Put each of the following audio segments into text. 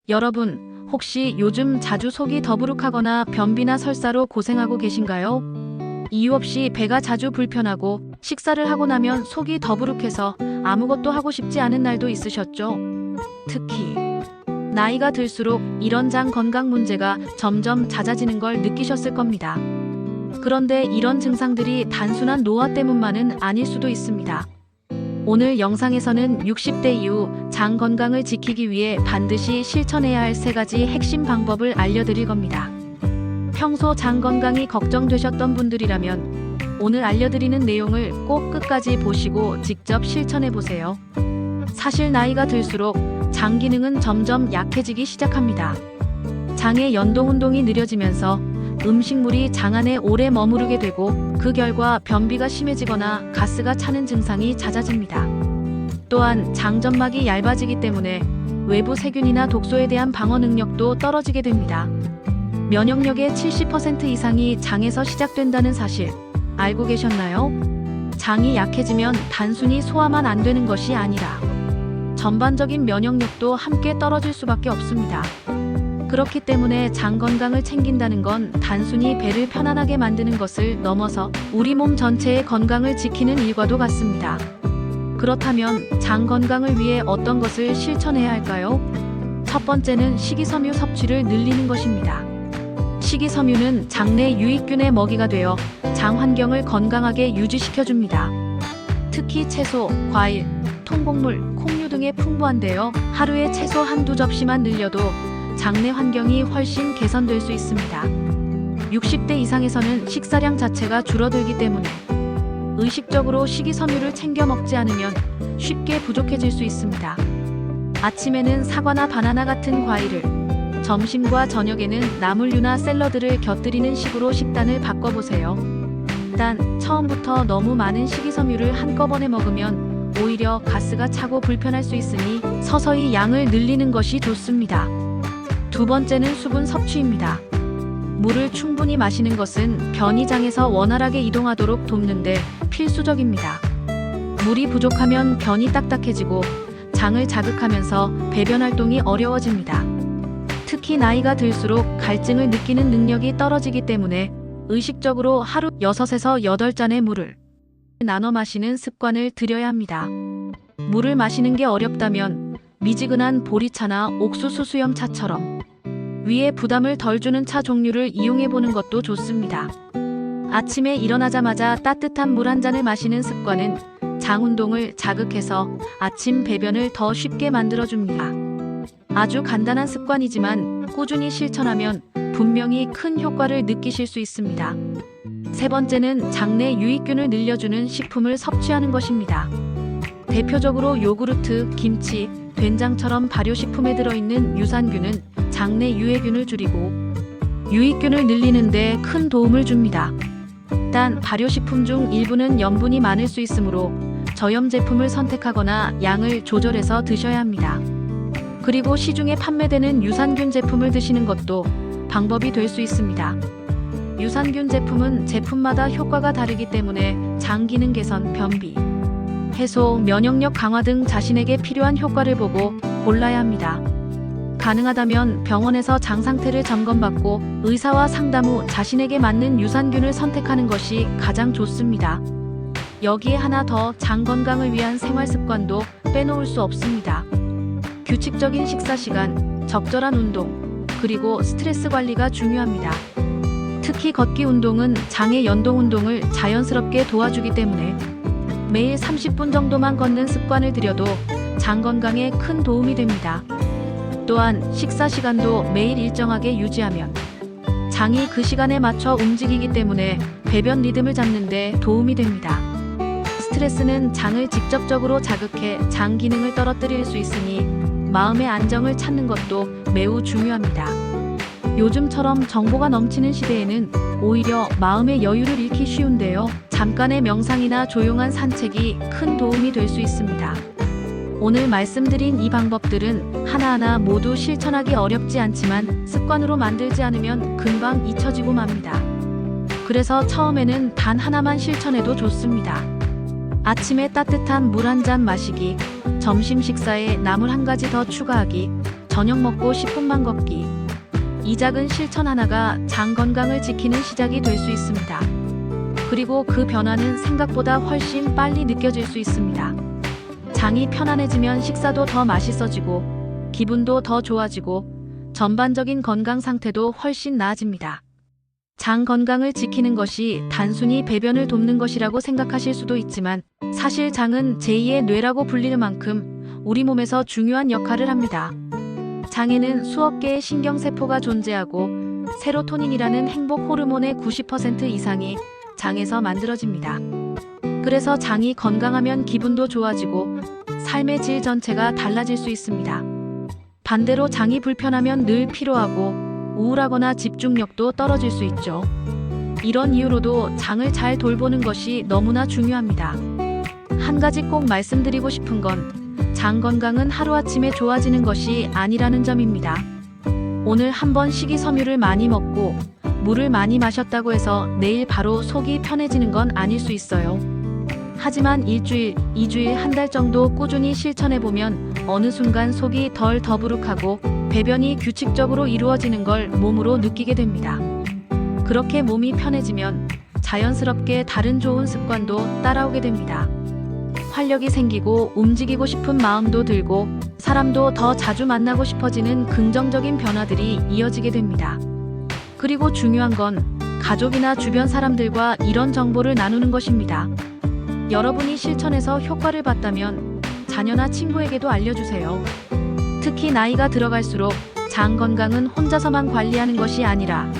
여러분, 혹시 요즘 자주 속이 더부룩하거나 변비나 설사로 고생하고 계신가요? 이유 없이 배가 자주 불편하고 식사를 하고 나면 속이 더부룩해서 아무것도 하고 싶지 않은 날도 있으셨죠? 특히 나이가 들수록 이런 장 건강 문제가 점점 잦아지는 걸 느끼셨을 겁니다. 그런데 이런 증상들이 단순한 노화 때문만은 아닐 수도 있습니다. 오늘 영상에서는 60대 이후 장 건강을 지키기 위해 반드시 실천해야 할 3가지 핵심 방법을 알려드릴 겁니다. 평소 장 건강이 걱정되셨던 분들이라면 오늘 알려드리는 내용을 꼭 끝까지 보시고 직접 실천해보세요. 사실 나이가 들수록 장 기능은 점점 약해지기 시작합니다. 장의 연동 운동이 느려지면서 음식물이 장 안에 오래 머무르게 되고 그 결과 변비가 심해지거나 가스가 차는 증상이 잦아집니다. 또한 장점막이 얇아지기 때문에 외부 세균이나 독소에 대한 방어 능력도 떨어지게 됩니다. 면역력의 70% 이상이 장에서 시작된다는 사실 알고 계셨나요? 장이 약해지면 단순히 소화만 안 되는 것이 아니라 전반적인 면역력도 함께 떨어질 수밖에 없습니다. 그렇기 때문에 장 건강을 챙긴다는 건 단순히 배를 편안하게 만드는 것을 넘어서 우리 몸 전체의 건강을 지키는 일과도 같습니다. 그렇다면 장 건강을 위해 어떤 것을 실천해야 할까요? 첫 번째는 식이섬유 섭취를 늘리는 것입니다. 식이섬유는 장내 유익균의 먹이가 되어 장 환경을 건강하게 유지시켜줍니다. 특히 채소, 과일, 통곡물, 콩류 등에 풍부한데요. 하루에 최소 한두 접시만 늘려도 장내 환경이 훨씬 개선될 수 있습니다. 60대 이상에서는 식사량 자체가 줄어들기 때문에 의식적으로 식이섬유를 챙겨 먹지 않으면 쉽게 부족해질 수 있습니다. 아침에는 사과나 바나나 같은 과일을, 점심과 저녁에는 나물류나 샐러드를 곁들이는 식으로 식단을 바꿔보세요. 단, 처음부터 너무 많은 식이섬유를 한꺼번에 먹으면 오히려 가스가 차고 불편할 수 있으니 서서히 양을 늘리는 것이 좋습니다. 두 번째는 수분 섭취입니다. 물을 충분히 마시는 것은 변이 장에서 원활하게 이동하도록 돕는데 필수적입니다. 물이 부족하면 변이 딱딱해지고 장을 자극하면서 배변 활동이 어려워집니다. 특히 나이가 들수록 갈증을 느끼는 능력이 떨어지기 때문에 의식적으로 하루 6에서 8잔의 물을 나눠 마시는 습관을 들여야 합니다. 물을 마시는 게 어렵다면 미지근한 보리차나 옥수수 수염차처럼 위에 부담을 덜 주는 차 종류를 이용해보는 것도 좋습니다. 아침에 일어나자마자 따뜻한 물 한 잔을 마시는 습관은 장 운동을 자극해서 아침 배변을 더 쉽게 만들어줍니다. 아주 간단한 습관이지만 꾸준히 실천하면 분명히 큰 효과를 느끼실 수 있습니다. 세 번째는 장내 유익균을 늘려주는 식품을 섭취하는 것입니다. 대표적으로 요구르트, 김치, 된장처럼 발효식품에 들어있는 유산균은 장내 유해균을 줄이고 유익균을 늘리는 데 큰 도움을 줍니다. 단, 발효식품 중 일부는 염분이 많을 수 있으므로 저염 제품을 선택하거나 양을 조절해서 드셔야 합니다. 그리고 시중에 판매되는 유산균 제품을 드시는 것도 방법이 될 수 있습니다. 유산균 제품은 제품마다 효과가 다르기 때문에 장 기능 개선, 변비 해소, 면역력 강화 등 자신에게 필요한 효과를 보고 골라야 합니다. 가능하다면 병원에서 장 상태를 점검받고 의사와 상담 후 자신에게 맞는 유산균을 선택하는 것이 가장 좋습니다. 여기에 하나 더, 장 건강을 위한 생활 습관도 빼놓을 수 없습니다. 규칙적인 식사 시간, 적절한 운동, 그리고 스트레스 관리가 중요합니다. 특히 걷기 운동은 장의 연동 운동을 자연스럽게 도와주기 때문에 매일 30분 정도만 걷는 습관을 들여도 장 건강에 큰 도움이 됩니다. 또한 식사 시간도 매일 일정하게 유지하면 장이 그 시간에 맞춰 움직이기 때문에 배변 리듬을 잡는 데 도움이 됩니다. 스트레스는 장을 직접적으로 자극해 장 기능을 떨어뜨릴 수 있으니 마음의 안정을 찾는 것도 매우 중요합니다. 요즘처럼 정보가 넘치는 시대에는 오히려 마음의 여유를 잃기 쉬운데요. 잠깐의 명상이나 조용한 산책이 큰 도움이 될 수 있습니다. 오늘 말씀드린 이 방법들은 하나하나 모두 실천하기 어렵지 않지만 습관으로 만들지 않으면 금방 잊혀지고 맙니다. 그래서 처음에는 단 하나만 실천해도 좋습니다. 아침에 따뜻한 물 한 잔 마시기, 점심 식사에 나물 한 가지 더 추가하기, 저녁 먹고 10분만 걷기. 이 작은 실천 하나가 장 건강을 지키는 시작이 될 수 있습니다. 그리고 그 변화는 생각보다 훨씬 빨리 느껴질 수 있습니다. 장이 편안해지면 식사도 더 맛있어지고 기분도 더 좋아지고 전반적인 건강 상태도 훨씬 나아집니다. 장 건강을 지키는 것이 단순히 배변을 돕는 것이라고 생각하실 수도 있지만 사실 장은 제2의 뇌라고 불리는 만큼 우리 몸에서 중요한 역할을 합니다. 장에는 수억 개의 신경세포가 존재하고 세로토닌이라는 행복 호르몬의 90% 이상이 장에서 만들어집니다. 그래서 장이 건강하면 기분도 좋아지고 삶의 질 전체가 달라질 수 있습니다. 반대로 장이 불편하면 늘 피로하고 우울하거나 집중력도 떨어질 수 있죠. 이런 이유로도 장을 잘 돌보는 것이 너무나 중요합니다. 한 가지 꼭 말씀드리고 싶은 건 장 건강은 하루아침에 좋아지는 것이 아니라는 점입니다. 오늘 한번 식이섬유를 많이 먹고 물을 많이 마셨다고 해서 내일 바로 속이 편해지는 건 아닐 수 있어요. 하지만 일주일, 2주일, 한 달 정도 꾸준히 실천해보면 어느 순간 속이 덜 더부룩하고 배변이 규칙적으로 이루어지는 걸 몸으로 느끼게 됩니다. 그렇게 몸이 편해지면 자연스럽게 다른 좋은 습관도 따라오게 됩니다. 활력이 생기고 움직이고 싶은 마음도 들고 사람도 더 자주 만나고 싶어지는 긍정적인 변화들이 이어지게 됩니다. 그리고 중요한 건 가족이나 주변 사람들과 이런 정보를 나누는 것입니다. 여러분이 실천해서 효과를 봤다면 자녀나 친구에게도 알려주세요. 특히 나이가 들어갈수록 장 건강은 혼자서만 관리하는 것이 아니라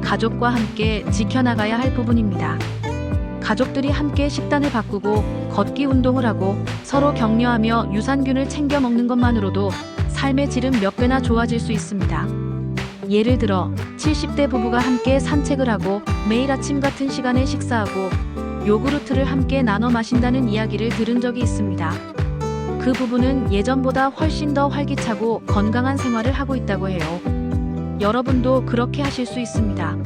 가족과 함께 지켜나가야 할 부분입니다. 가족들이 함께 식단을 바꾸고 걷기 운동을 하고 서로 격려하며 유산균을 챙겨 먹는 것만으로도 삶의 질은 몇 배나 좋아질 수 있습니다. 예를 들어 70대 부부가 함께 산책을 하고 매일 아침 같은 시간에 식사하고 요구르트를 함께 나눠 마신다는 이야기를 들은 적이 있습니다. 그 부부는 예전보다 훨씬 더 활기차고 건강한 생활을 하고 있다고 해요. 여러분도 그렇게 하실 수 있습니다.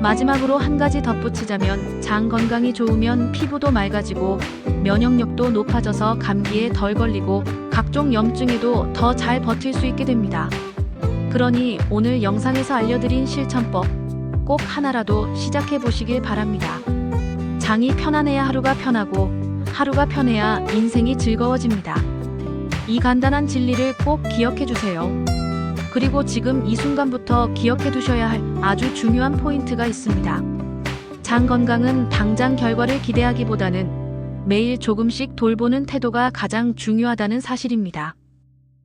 마지막으로 한 가지 덧붙이자면 장 건강이 좋으면 피부도 맑아지고 면역력도 높아져서 감기에 덜 걸리고 각종 염증에도 더 잘 버틸 수 있게 됩니다. 그러니 오늘 영상에서 알려드린 실천법 꼭 하나라도 시작해 보시길 바랍니다. 장이 편안해야 하루가 편하고 하루가 편해야 인생이 즐거워집니다. 이 간단한 진리를 꼭 기억해 주세요. 그리고 지금 이 순간부터 기억해 두셔야 할 아주 중요한 포인트가 있습니다. 장 건강은 당장 결과를 기대하기보다는 매일 조금씩 돌보는 태도가 가장 중요하다는 사실입니다.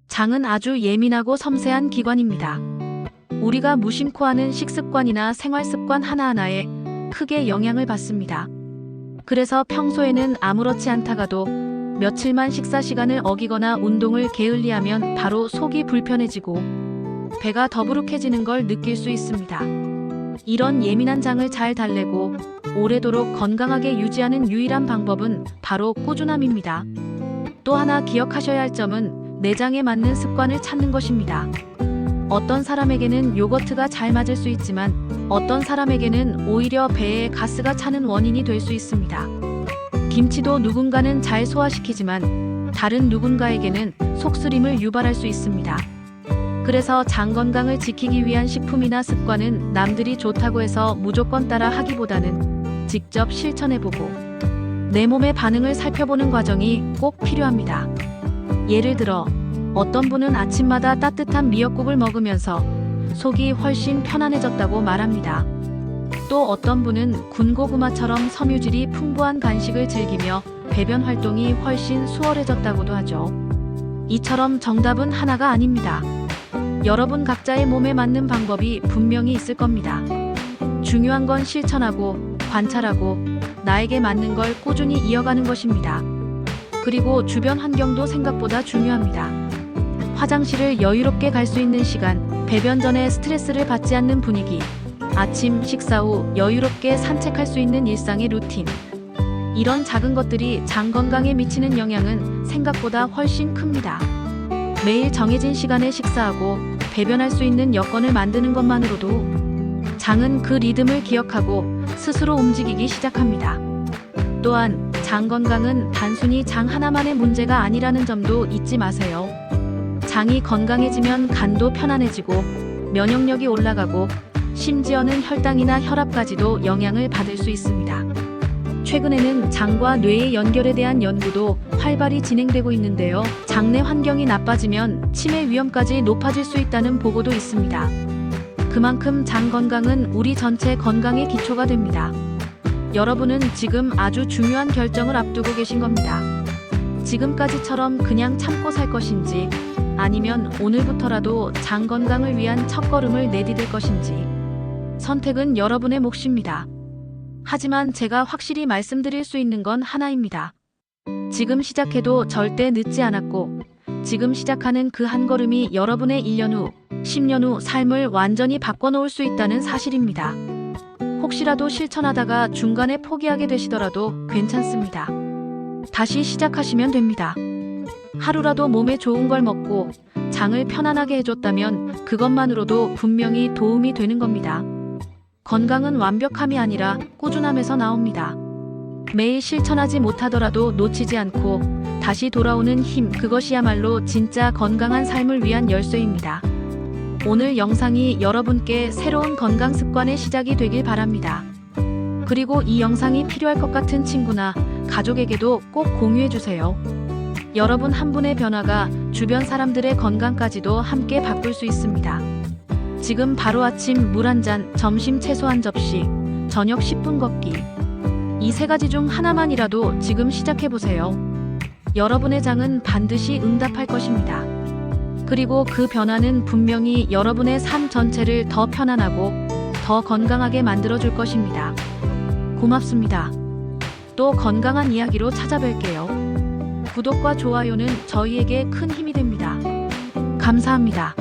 장은 아주 예민하고 섬세한 기관입니다. 우리가 무심코 하는 식습관이나 생활습관 하나하나에 크게 영향을 받습니다. 그래서 평소에는 아무렇지 않다가도 며칠만 식사 시간을 어기거나 운동을 게을리하면 바로 속이 불편해지고 배가 더부룩해지는 걸 느낄 수 있습니다. 이런 예민한 장을 잘 달래고 오래도록 건강하게 유지하는 유일한 방법은 바로 꾸준함입니다. 또 하나 기억하셔야 할 점은 내 장에 맞는 습관을 찾는 것입니다. 어떤 사람에게는 요거트가 잘 맞을 수 있지만 어떤 사람에게는 오히려 배에 가스가 차는 원인이 될 수 있습니다. 김치도 누군가는 잘 소화시키지만 다른 누군가에게는 속쓰림을 유발할 수 있습니다. 그래서 장 건강을 지키기 위한 식품이나 습관은 남들이 좋다고 해서 무조건 따라 하기보다는 직접 실천해보고 내 몸의 반응을 살펴보는 과정이 꼭 필요합니다. 예를 들어 어떤 분은 아침마다 따뜻한 미역국을 먹으면서 속이 훨씬 편안해졌다고 말합니다. 또 어떤 분은 군고구마처럼 섬유질이 풍부한 간식을 즐기며 배변 활동이 훨씬 수월해졌다고도 하죠. 이처럼 정답은 하나가 아닙니다. 여러분 각자의 몸에 맞는 방법이 분명히 있을 겁니다. 중요한 건 실천하고 관찰하고 나에게 맞는 걸 꾸준히 이어가는 것입니다. 그리고 주변 환경도 생각보다 중요합니다. 화장실을 여유롭게 갈 수 있는 시간, 배변 전에 스트레스를 받지 않는 분위기, 아침 식사 후 여유롭게 산책할 수 있는 일상의 루틴. 이런 작은 것들이 장 건강에 미치는 영향은 생각보다 훨씬 큽니다. 매일 정해진 시간에 식사하고 배변할 수 있는 여건을 만드는 것만으로도 장은 그 리듬을 기억하고 스스로 움직이기 시작합니다. 또한 장 건강은 단순히 장 하나만의 문제가 아니라는 점도 잊지 마세요. 장이 건강해지면 간도 편안해지고 면역력이 올라가고 심지어는 혈당이나 혈압까지도 영향을 받을 수 있습니다. 최근에는 장과 뇌의 연결에 대한 연구도 활발히 진행되고 있는데요. 장내 환경이 나빠지면 치매 위험까지 높아질 수 있다는 보고도 있습니다. 그만큼 장 건강은 우리 전체 건강의 기초가 됩니다. 여러분은 지금 아주 중요한 결정을 앞두고 계신 겁니다. 지금까지처럼 그냥 참고 살 것인지 아니면 오늘부터라도 장 건강을 위한 첫걸음을 내디딜 것인지 선택은 여러분의 몫입니다. 하지만 제가 확실히 말씀드릴 수 있는 건 하나입니다. 지금 시작해도 절대 늦지 않았고 지금 시작하는 그 한 걸음이 여러분의 1년 후, 10년 후 삶을 완전히 바꿔놓을 수 있다는 사실입니다. 혹시라도 실천하다가 중간에 포기하게 되시더라도 괜찮습니다. 다시 시작하시면 됩니다. 하루라도 몸에 좋은 걸 먹고 장을 편안하게 해줬다면 그것만으로도 분명히 도움이 되는 겁니다. 건강은 완벽함이 아니라 꾸준함에서 나옵니다. 매일 실천하지 못하더라도 놓치지 않고 다시 돌아오는 힘, 그것이야말로 진짜 건강한 삶을 위한 열쇠입니다. 오늘 영상이 여러분께 새로운 건강 습관의 시작이 되길 바랍니다. 그리고 이 영상이 필요할 것 같은 친구나 가족에게도 꼭 공유해주세요. 여러분 한 분의 변화가 주변 사람들의 건강까지도 함께 바꿀 수 있습니다. 지금 바로 아침 물 한 잔, 점심 채소 한 접시, 저녁 10분 걷기. 이 세 가지 중 하나만이라도 지금 시작해보세요. 여러분의 장은 반드시 응답할 것입니다. 그리고 그 변화는 분명히 여러분의 삶 전체를 더 편안하고 더 건강하게 만들어줄 것입니다. 고맙습니다. 또 건강한 이야기로 찾아뵐게요. 구독과 좋아요는 저희에게 큰 힘이 됩니다. 감사합니다.